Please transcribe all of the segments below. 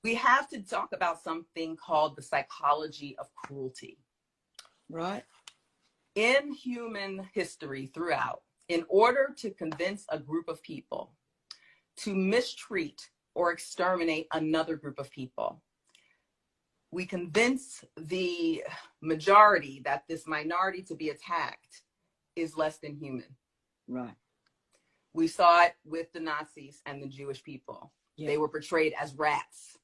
we have to talk about something called the psychology of cruelty. Right. In human history throughout, in order to convince a group of people to mistreat or exterminate another group of people, we convince the majority that this minority to be attacked is less than human. Right. We saw it with the Nazis and the Jewish people. Yeah. They were portrayed as rats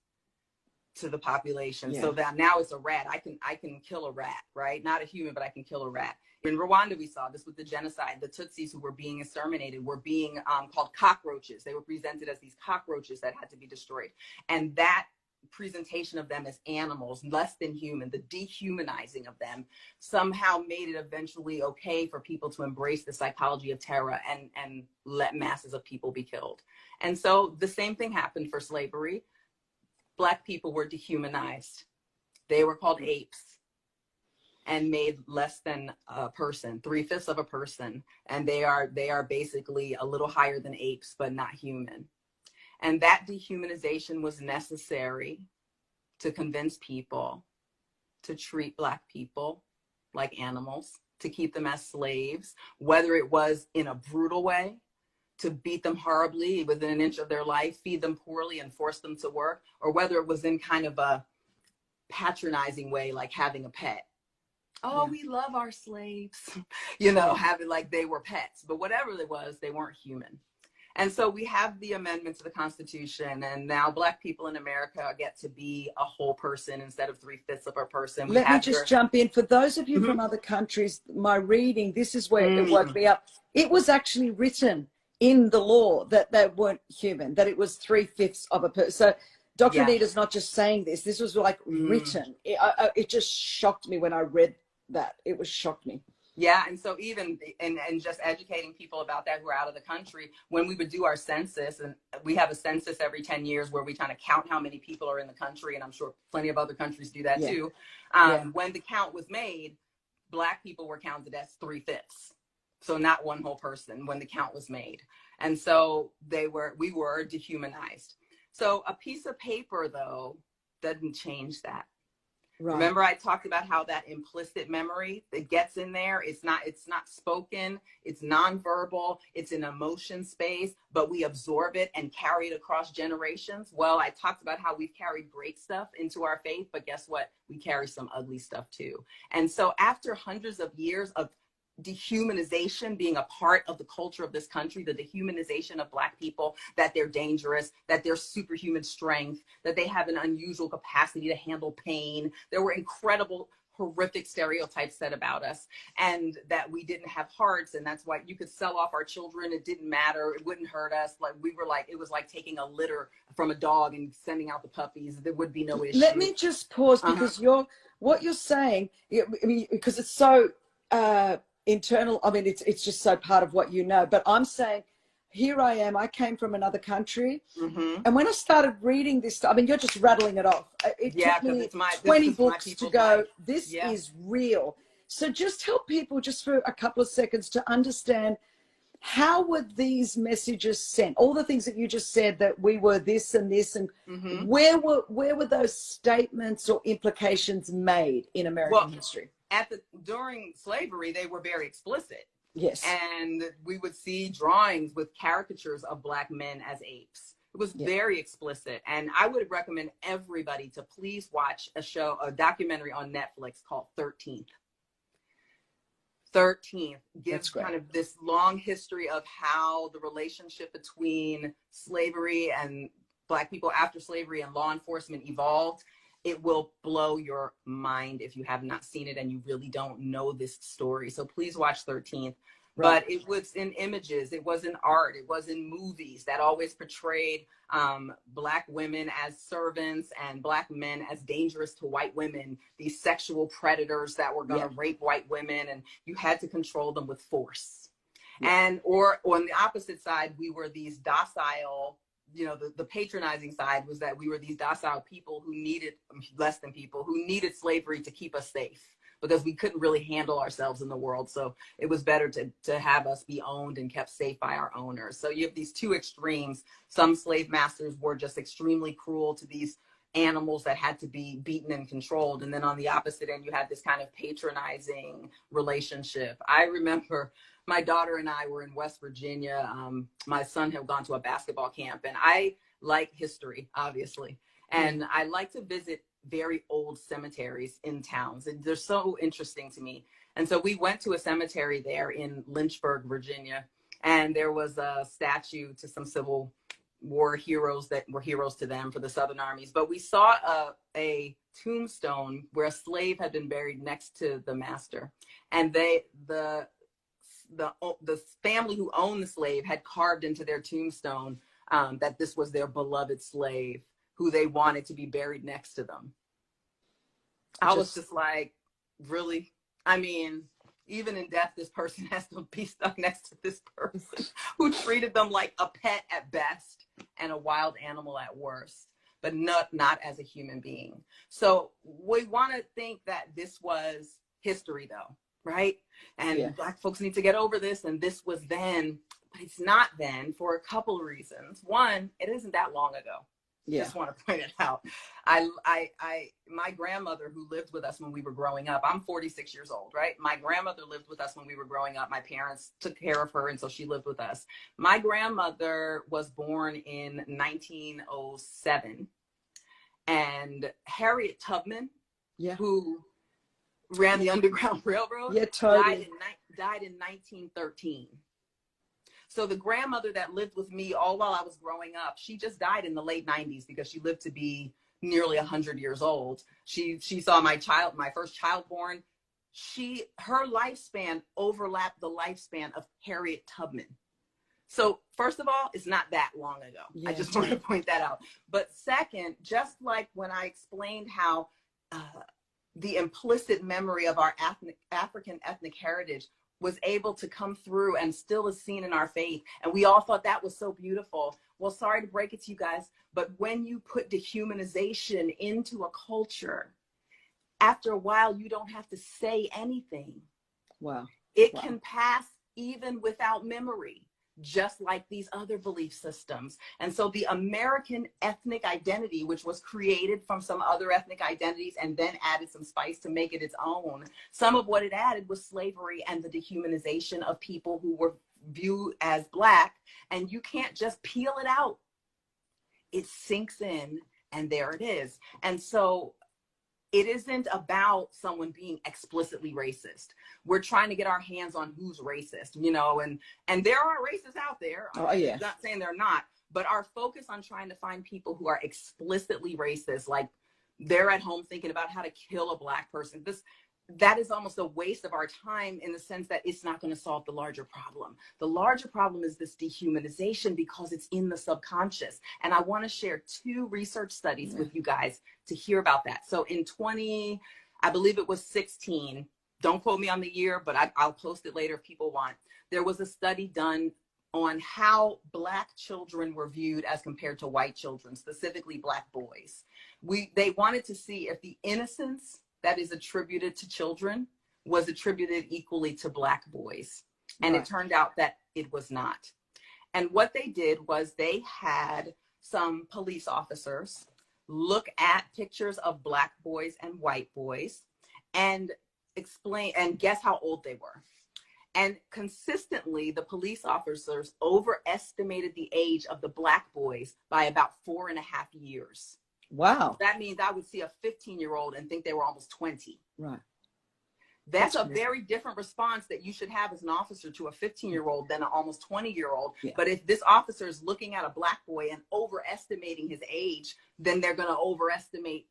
to the population. Yeah. So that now it's a rat. I can kill a rat, right? Not a human, but I can kill a rat. In Rwanda, we saw this with the genocide. The Tutsis who were being exterminated were being called cockroaches. They were presented as these cockroaches that had to be destroyed. And that presentation of them as animals, less than human, the dehumanizing of them, somehow made it eventually okay for people to embrace the psychology of terror and let masses of people be killed. And so the same thing happened for slavery. Black people were dehumanized. They were called apes and made less than a person, 3/5 of a person. And they are basically a little higher than apes, but not human. And that dehumanization was necessary to convince people to treat Black people like animals, to keep them as slaves, whether it was in a brutal way, to beat them horribly within an inch of their life, feed them poorly and force them to work, or whether it was in kind of a patronizing way, like having a pet. Oh, yeah, we love our slaves, having like they were pets, but whatever it was, they weren't human. And so we have the amendment to the Constitution, and now Black people in America get to be a whole person instead of 3/5 of a person. Let me just jump in. For those of you from other countries, my reading, this is where it woke me up. It was actually written in the law that they weren't human, that it was 3/5 of a person. So Dr. Anita's not just saying this. This was like written. It just shocked me when I read that. It was shocked me. Yeah, and so even and just educating people about that who are out of the country, when we would do our census, and we have a census every 10 years where we kind of count how many people are in the country, and I'm sure plenty of other countries do that too. When the count was made, Black people were counted as 3/5. So not one whole person when the count was made. And so we were dehumanized. So a piece of paper, though, doesn't change that. Right. Remember I talked about how that implicit memory that gets in there, it's not spoken, it's nonverbal, it's an emotion space, but we absorb it and carry it across generations. Well, I talked about how we've carried great stuff into our faith, but guess what? We carry some ugly stuff too. And so after hundreds of years of dehumanization being a part of the culture of this country, the dehumanization of Black people, that they're dangerous, that they're superhuman strength, that they have an unusual capacity to handle pain. There were incredible, horrific stereotypes said about us, and that we didn't have hearts, and that's why you could sell off our children. It didn't matter. It wouldn't hurt us. It was like taking a litter from a dog and sending out the puppies. There would be no issue. Let me just pause because what you're saying, because it's so internal. I mean, it's just so part of what you know. But I'm saying, here I am. I came from another country, and when I started reading this stuff, I mean, you're just rattling it off. It took me 20 books to go, life. This is real. So just help people just for a couple of seconds to understand, how were these messages sent? All the things that you just said, that we were this and this, and where were those statements or implications made in American history? During slavery, they were very explicit. Yes. And we would see drawings with caricatures of Black men as apes. It was very explicit. And I would recommend everybody to please watch a documentary on Netflix called 13th. 13th gives kind of this long history of how the relationship between slavery and Black people after slavery and law enforcement evolved. It will blow your mind if you have not seen it and you really don't know this story. So please watch 13th. Right. But it was in images, it was in art, it was in movies that always portrayed Black women as servants and Black men as dangerous to white women, these sexual predators that were going to rape white women, and you had to control them with force. Or on the opposite side, we were these docile, the patronizing side was that we were these docile people who needed slavery to keep us safe, because we couldn't really handle ourselves in the world. So it was better to have us be owned and kept safe by our owners. So you have these two extremes. Some slave masters were just extremely cruel to these animals that had to be beaten and controlled. And then on the opposite end, you had this kind of patronizing relationship. I remember my daughter and I were in West Virginia. My son had gone to a basketball camp, and I like history, obviously. And I like to visit very old cemeteries in towns. And they're so interesting to me. And so we went to a cemetery there in Lynchburg, Virginia, and there was a statue to some Civil War heroes that were heroes to them for the Southern armies. But we saw a tombstone where a slave had been buried next to the master. And the family who owned the slave had carved into their tombstone that this was their beloved slave who they wanted to be buried next to them. I was just like, really? I mean, even in death, this person has to be stuck next to this person who treated them like a pet at best and a wild animal at worst, but not as a human being. So we want to think that this was history, though, right? And Black folks need to get over this, and this was then, but it's not then for a couple of reasons. One, it isn't that long ago. Just want to point it out. My grandmother, who lived with us when we were growing up, I'm 46 years old, right? My grandmother lived with us when we were growing up. My parents took care of her, and so she lived with us. My grandmother was born in 1907, and Harriet Tubman, who ran the Underground Railroad, died in 1913. So the grandmother that lived with me all while I was growing up, she just died in the late 90s because she lived to be nearly 100 years old. She saw my first child born. Her lifespan overlapped the lifespan of Harriet Tubman. So first of all, it's not that long ago. I just want to point that out. But second, just like when I explained how the implicit memory of our African ethnic heritage was able to come through and still is seen in our faith. And we all thought that was so beautiful. Well, sorry to break it to you guys, but when you put dehumanization into a culture, after a while, you don't have to say anything. Wow. It can pass even without memory, just like these other belief systems. And so the American ethnic identity, which was created from some other ethnic identities and then added some spice to make it its own, some of what it added was slavery and the dehumanization of people who were viewed as Black. And you can't just peel it out. It sinks in, and there it is. And so it isn't about someone being explicitly racist. We're trying to get our hands on who's racist, you know, and there are racists out there. I'm not saying they're not, but our focus on trying to find people who are explicitly racist, like they're at home thinking about how to kill a Black person. That is almost a waste of our time in the sense that it's not going to solve the larger problem. The larger problem is this dehumanization because it's in the subconscious. And I want to share 2 research studies with you guys to hear about that. So in I believe it was 16, don't quote me on the year, but I'll post it later if people want. There was a study done on how Black children were viewed as compared to white children, specifically Black boys. They wanted to see if the innocence that is attributed to children was attributed equally to Black boys. And it turned out that it was not. And what they did was they had some police officers look at pictures of Black boys and white boys and explain and guess how old they were. And consistently, the police officers overestimated the age of the Black boys by about 4.5 years. Wow. That means I would see a 15-year-old and think they were almost 20. Right. That's a very different response that you should have as an officer to a 15-year-old than an almost 20-year-old. But if this officer is looking at a Black boy and overestimating his age, then they're going to overestimate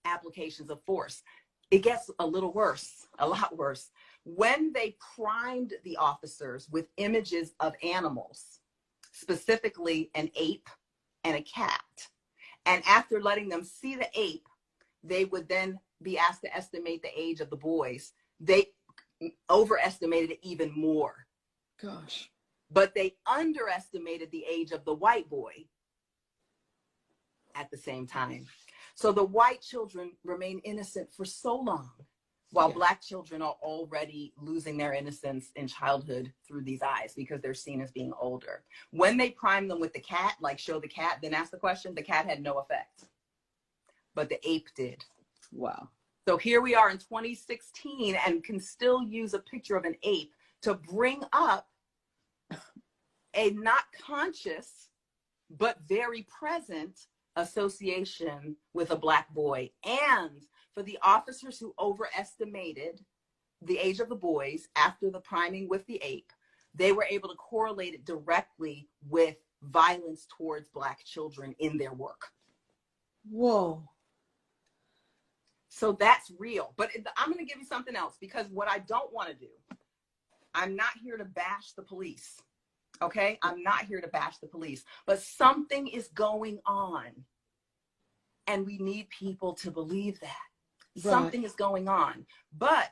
applications of force. It gets a little worse, a lot worse. When they primed the officers with images of animals, specifically an ape and a cat, and after letting them see the ape, they would then be asked to estimate the age of the boys. They overestimated it even more. Gosh. But they underestimated the age of the white boy at the same time. So the white children remain innocent for so long, while Black children are already losing their innocence in childhood through these eyes because they're seen as being older. When they prime them with the cat, like show the cat, then ask the question, the cat had no effect. but the ape did. Wow. So here we are in 2016 and can still use a picture of an ape to bring up a not conscious, but very present association with a Black boy. And for the officers who overestimated the age of the boys after the priming with the ape, they were able to correlate it directly with violence towards Black children in their work. Whoa. So that's real. But I'm going to give you something else, because what I don't want to do, I'm not here to bash the police. Okay? I'm not here to bash the police. But something is going on. And we need people to believe that. Right. Something is going on. But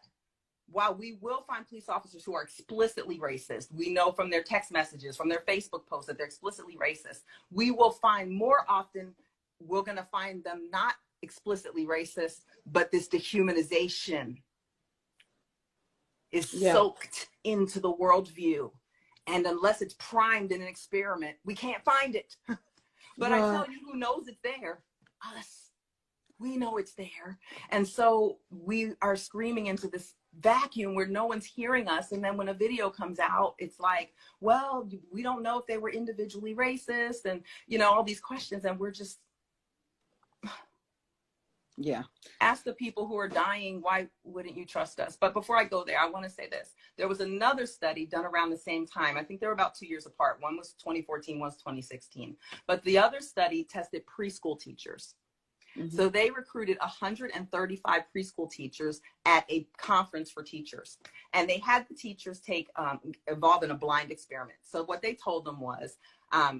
while we will find police officers who are explicitly racist, we know from their text messages, from their Facebook posts that they're explicitly racist, we will find more often, we're going to find them not explicitly racist, but this dehumanization is soaked into the worldview. And unless it's primed in an experiment, we can't find it. But I tell you, who knows it's there? Us. We know it's there. And so we are screaming into this vacuum where no one's hearing us. And then when a video comes out, it's like, well, we don't know if they were individually racist, and, you know, all these questions. And we're just, ask the people who are dying, why wouldn't you trust us? But before I go there, I want to say this. There was another study done around the same time. I think they were about 2 years apart. One was 2014, one was 2016. But the other study tested preschool teachers. Mm-hmm. So they recruited 135 preschool teachers at a conference for teachers. And they had the teachers involved in a blind experiment. So what they told them was,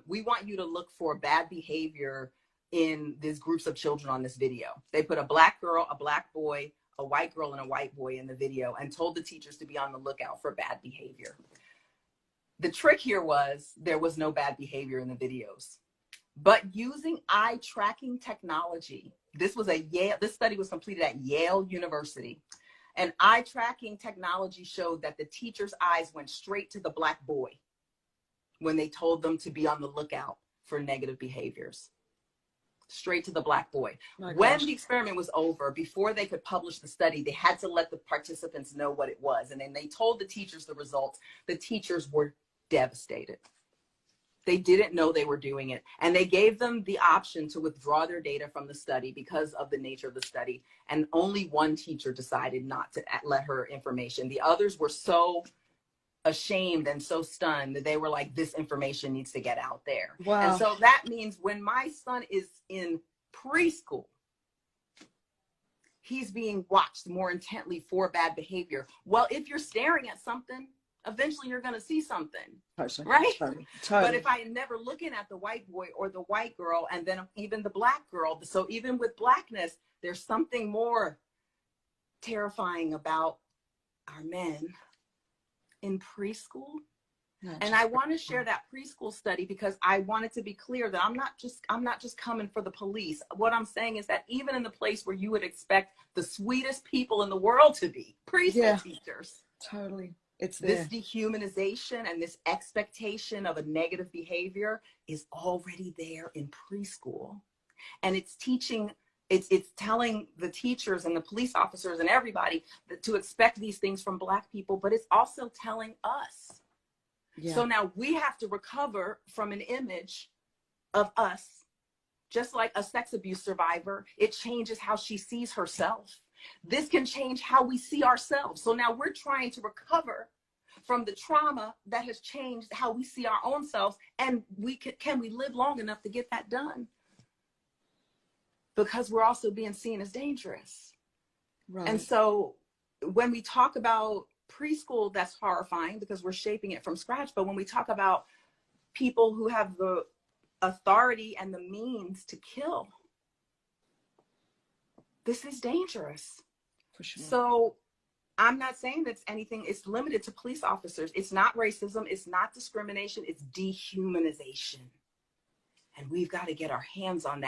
we want you to look for bad behavior in these groups of children on this video. They put a Black girl, a Black boy, a white girl, and a white boy in the video, and told the teachers to be on the lookout for bad behavior. The trick here was there was no bad behavior in the videos. But using eye tracking technology, this study was completed at Yale University. And eye tracking technology showed that the teacher's eyes went straight to the Black boy when they told them to be on the lookout for negative behaviors. Straight to the Black boy. When the experiment was over, before they could publish the study, they had to let the participants know what it was. And then they told the teachers the results. The teachers were devastated. They didn't know they were doing it. And they gave them the option to withdraw their data from the study because of the nature of the study. And only one teacher decided not to let her information. The others were so ashamed and so stunned that they were like, this information needs to get out there. Wow. And so that means when my son is in preschool, he's being watched more intently for bad behavior. Well, if you're staring at something, eventually you're going to see something, right? Totally. But if I'm never looking at the white boy or the white girl, and then even the Black girl, so even with Blackness, there's something more terrifying about our men in preschool. And I want to share that preschool study because I want it to be clear that I'm not just coming for the police. What I'm saying is that even in the place where you would expect the sweetest people in the world to be, preschool teachers. Totally. It's there. This dehumanization and this expectation of a negative behavior is already there in preschool. And it's teaching, it's telling the teachers and the police officers and everybody to expect these things from Black people, but it's also telling us. Yeah. So now we have to recover from an image of us, just like a sex abuse survivor. It changes how she sees herself. This can change how we see ourselves. So now we're trying to recover from the trauma that has changed how we see our own selves. And can we live long enough to get that done? Because we're also being seen as dangerous. Right. And so when we talk about preschool, that's horrifying because we're shaping it from scratch. But when we talk about people who have the authority and the means to kill, this is dangerous. For sure. So I'm not saying that's anything, it's limited to police officers. It's not racism, it's not discrimination, it's dehumanization. And we've got to get our hands on that.